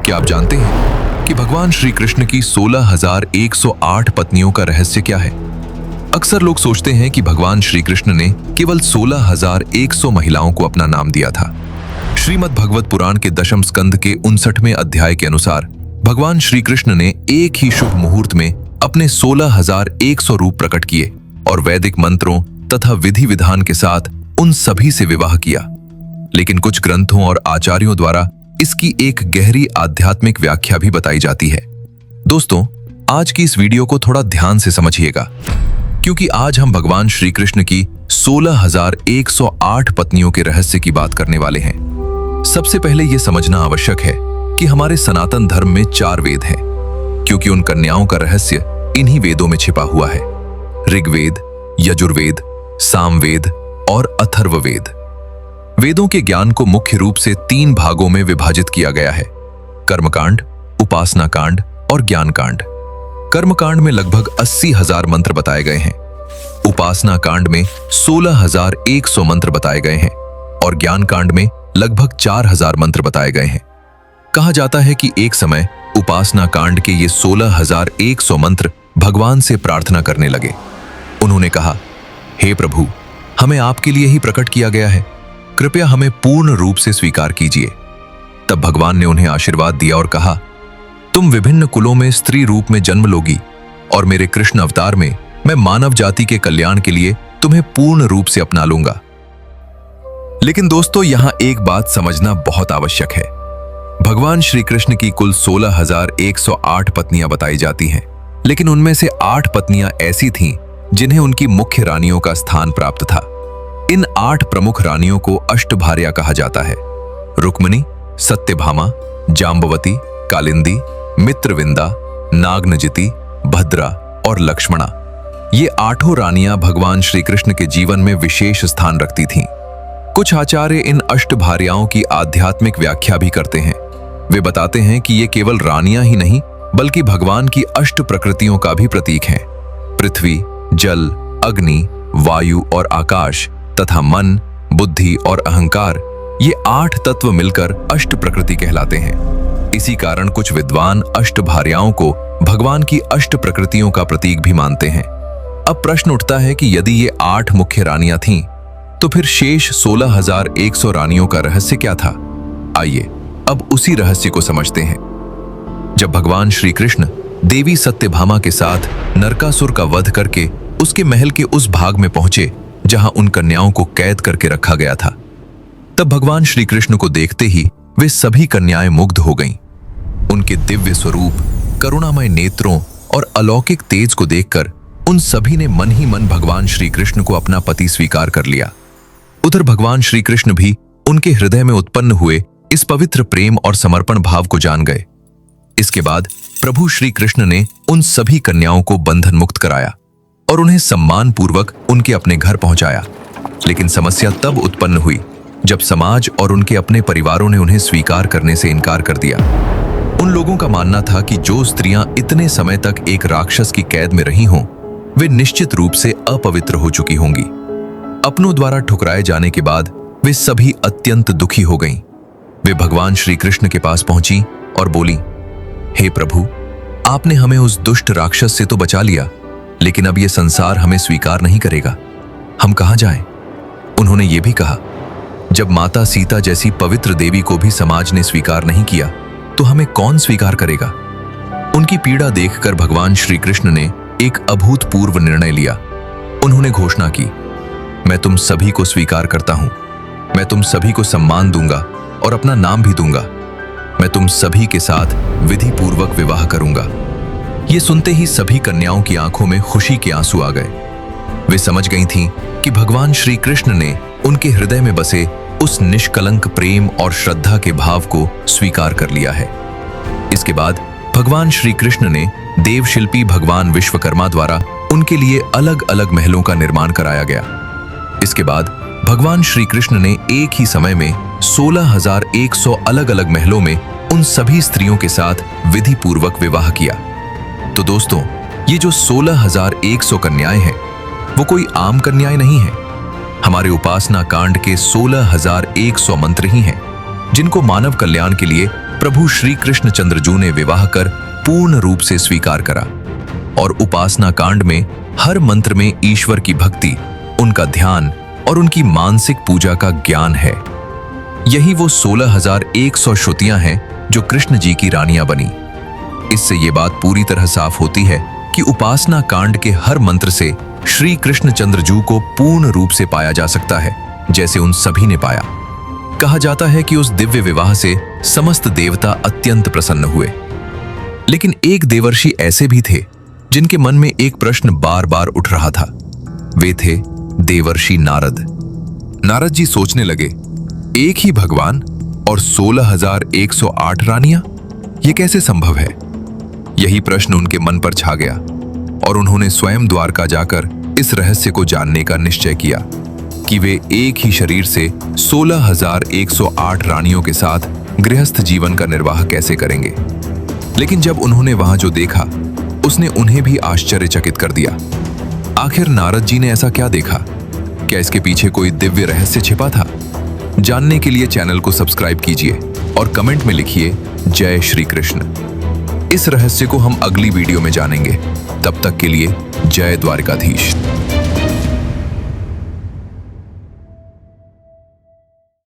क्या आप जानते हैं कि भगवान श्री कृष्ण की 16,108 पत्नियों का रहस्य क्या है? अक्सर लोग सोचते हैं कि भगवान श्री कृष्ण ने केवल 16,100 महिलाओं को अपना नाम दिया था। श्रीमद् भगवत पुराण के दशम स्कंद के 59वें अध्याय के अनुसार भगवान श्री कृष्ण ने एक ही शुभ मुहूर्त में अपने 16,100 रूप प्रकट किए और वैदिक मंत्रों तथा विधि विधान के साथ उन सभी से विवाह किया। लेकिन कुछ ग्रंथों और आचार्यों द्वारा इसकी एक गहरी आध्यात्मिक व्याख्या भी बताई जाती है। दोस्तों, आज की इस वीडियो को थोड़ा ध्यान से समझिएगा, क्योंकि आज हम भगवान श्री कृष्ण की 16,108 पत्नियों के रहस्य की बात करने वाले हैं। सबसे पहले यह समझना आवश्यक है कि हमारे सनातन धर्म में 4 वेद हैं, क्योंकि उन कन्याओं का रहस्य इन्हीं वेदों में छिपा हुआ है। ऋग्वेद, यजुर्वेद, सामवेद और अथर्ववेद। वेदों के ज्ञान को मुख्य रूप से 3 भागों में विभाजित किया गया है: कर्मकांड, उपासना कांड और ज्ञान कांड। कर्मकांड में लगभग 80,000 मंत्र बताए गए हैं, उपासना कांड में 16,100 मंत्र बताए गए हैं और ज्ञान कांड में लगभग 4,000 मंत्र बताए गए हैं। कहा जाता है कि एक समय उपासना कांड के ये 16,100 मंत्र भगवान से प्रार्थना करने लगे। उन्होंने कहा, हे प्रभु, हमें आपके लिए ही प्रकट किया गया है, कृपया हमें पूर्ण रूप से स्वीकार कीजिए। तब भगवान ने उन्हें आशीर्वाद दिया और कहा, तुम विभिन्न कुलों में स्त्री रूप में जन्म लोगी और मेरे कृष्ण अवतार में मैं मानव जाति के कल्याण के लिए तुम्हें पूर्ण रूप से अपना लूंगा। लेकिन दोस्तों, यहां एक बात समझना बहुत आवश्यक है। भगवान श्री कृष्ण की कुल 16,108 पत्नियां बताई जाती हैं, लेकिन उनमें से 8 पत्नियां ऐसी थीं जिन्हें उनकी मुख्य रानियों का स्थान प्राप्त था। इन 8 प्रमुख रानियों को अष्टभार्या कहा जाता है: रुक्मिणी, सत्यभामा, जाम्बवती, कालिंदी, मित्रविंदा, नागनजिति, भद्रा और लक्ष्मणा। ये 8 रानियां भगवान श्री कृष्ण के जीवन में विशेष स्थान रखती थीं। कुछ आचार्य इन अष्टभार्याओं की आध्यात्मिक व्याख्या भी करते हैं। वे बताते हैं कि ये केवल रानियां ही नहीं, बल्कि भगवान की 8 प्रकृतियों का भी प्रतीक हैं: पृथ्वी, जल, अग्नि, वायु और आकाश तथा मन, बुद्धि और अहंकार। ये 8 तत्व मिलकर अष्ट प्रकृति कहलाते हैं। इसी कारण कुछ विद्वान अष्टभार्याओं को भगवान की 8 प्रकृतियों का प्रतीक भी मानते हैं। अब प्रश्न उठता है कि यदि ये 8 मुख्य रानियां थीं, तो फिर शेष 16,100 रानियों का रहस्य क्या था? आइए अब उसी रहस्य को समझते हैं। जब भगवान श्री कृष्ण देवी सत्यभामा के साथ नरकासुर का वध करके उसके महल के उस भाग में पहुंचे जहां उन कन्याओं को कैद करके रखा गया था, तब भगवान श्री कृष्ण को देखते ही वे सभी कन्याएं मुग्ध हो गईं। उनके दिव्य स्वरूप, करुणामय नेत्रों और अलौकिक तेज को देखकर उन सभी ने मन ही मन भगवान श्री कृष्ण को अपना पति स्वीकार कर लिया। उधर भगवान श्री कृष्ण भी उनके हृदय में उत्पन्न हुए इस पवित्र प्रेम और समर्पण भाव को जान गए। इसके बाद प्रभु श्री कृष्ण ने उन सभी कन्याओं को बंधन मुक्त कराया और उन्हें सम्मान पूर्वक उनके अपने घर पहुंचाया। लेकिन समस्या तब उत्पन्न हुई जब समाज और उनके अपने परिवारों ने उन्हें स्वीकार करने से इनकार कर दिया। उन लोगों का मानना था कि जो स्त्रियां इतने समय तक एक राक्षस की कैद में रही हों, वे निश्चित रूप से अपवित्र हो चुकी होंगी। अपनों द्वारा ठुकराए जाने के बाद वे सभी अत्यंत दुखी हो गईं। वे भगवान श्री कृष्ण के पास पहुंची और बोली, हे प्रभु, आपने हमें उस दुष्ट राक्षस से तो बचा लिया, लेकिन अब यह संसार हमें स्वीकार नहीं करेगा। हम कहां जाएं? उन्होंने ये भी कहा, जब माता सीता जैसी पवित्र देवी को भी समाज ने स्वीकार नहीं किया, तो हमें कौन स्वीकार करेगा? उनकी पीड़ा देखकर भगवान श्री कृष्ण ने एक अभूतपूर्व निर्णय लिया। उन्होंने घोषणा की, मैं तुम सभी को स्वीकार करता हूं। मैं तुम सभी को सम्मान दूंगा और अपना नाम भी दूंगा। मैं तुम सभी के साथ विधि पूर्वक विवाह करूंगा। ये सुनते ही सभी कन्याओं की आंखों में खुशी के आंसू आ गए। वे समझ गई थीं कि भगवान श्री कृष्ण ने उनके हृदय में बसे उस निष्कलंक प्रेम और श्रद्धा के भाव को स्वीकार कर लिया है। इसके बाद भगवान श्री कृष्ण ने देवशिल्पी भगवान विश्वकर्मा द्वारा उनके लिए अलग अलग महलों का निर्माण कराया गया। इसके बाद भगवान श्री कृष्ण ने एक ही समय में 16,100 अलग अलग महलों में उन सभी स्त्रियों के साथ विधि पूर्वक विवाह किया। तो दोस्तों, ये जो 16,100 कन्याएं हैं, वो कोई आम कन्याएं नहीं हैं। हमारे उपासना कांड के 16,100 मंत्र ही हैं, जिनको मानव कल्याण के लिए प्रभु श्री कृष्णचंद्रजू ने विवाह कर पूर्ण रूप से स्वीकार करा और उपासना कांड में हर मंत्र में ईश्वर की भक्ति, उनका ध्यान और उनकी मानसिक पूजा का ज्ञान है। यही वो 16,100 श्रुतियां हैं जो कृष्ण जी की रानियां बनी। इससे ये बात पूरी तरह साफ होती है कि उपासना कांड के हर मंत्र से श्री कृष्णचंद्रजू को पूर्ण रूप से पाया जा सकता है, जैसे उन सभी ने पाया। कहा जाता है कि उस दिव्य विवाह से समस्त देवता अत्यंत प्रसन्न हुए। लेकिन एक देवर्षि ऐसे भी थे जिनके मन में एक प्रश्न बार बार उठ रहा था। वे थे देवर्षि नारद। नारद जी सोचने लगे, एक ही भगवान और 16,108 रानियां, ये कैसे संभव है? यही प्रश्न उनके मन पर छा गया और उन्होंने स्वयं द्वारका जाकर इस रहस्य को जानने का निश्चय किया कि वे एक ही शरीर से 16,108 रानियों के साथ गृहस्थ जीवन का निर्वाह कैसे करेंगे। लेकिन जब उन्होंने वहां जो देखा, उसने उन्हें भी आश्चर्यचकित कर दिया। आखिर नारद जी ने ऐसा क्या देखा? क्या इसके पीछे कोई दिव्य रहस्य छिपा था? जानने के लिए चैनल को सब्सक्राइब कीजिए और कमेंट में लिखिए जय श्री कृष्ण। इस रहस्य को हम अगली वीडियो में जानेंगे। तब तक के लिए जय द्वारकाधीश।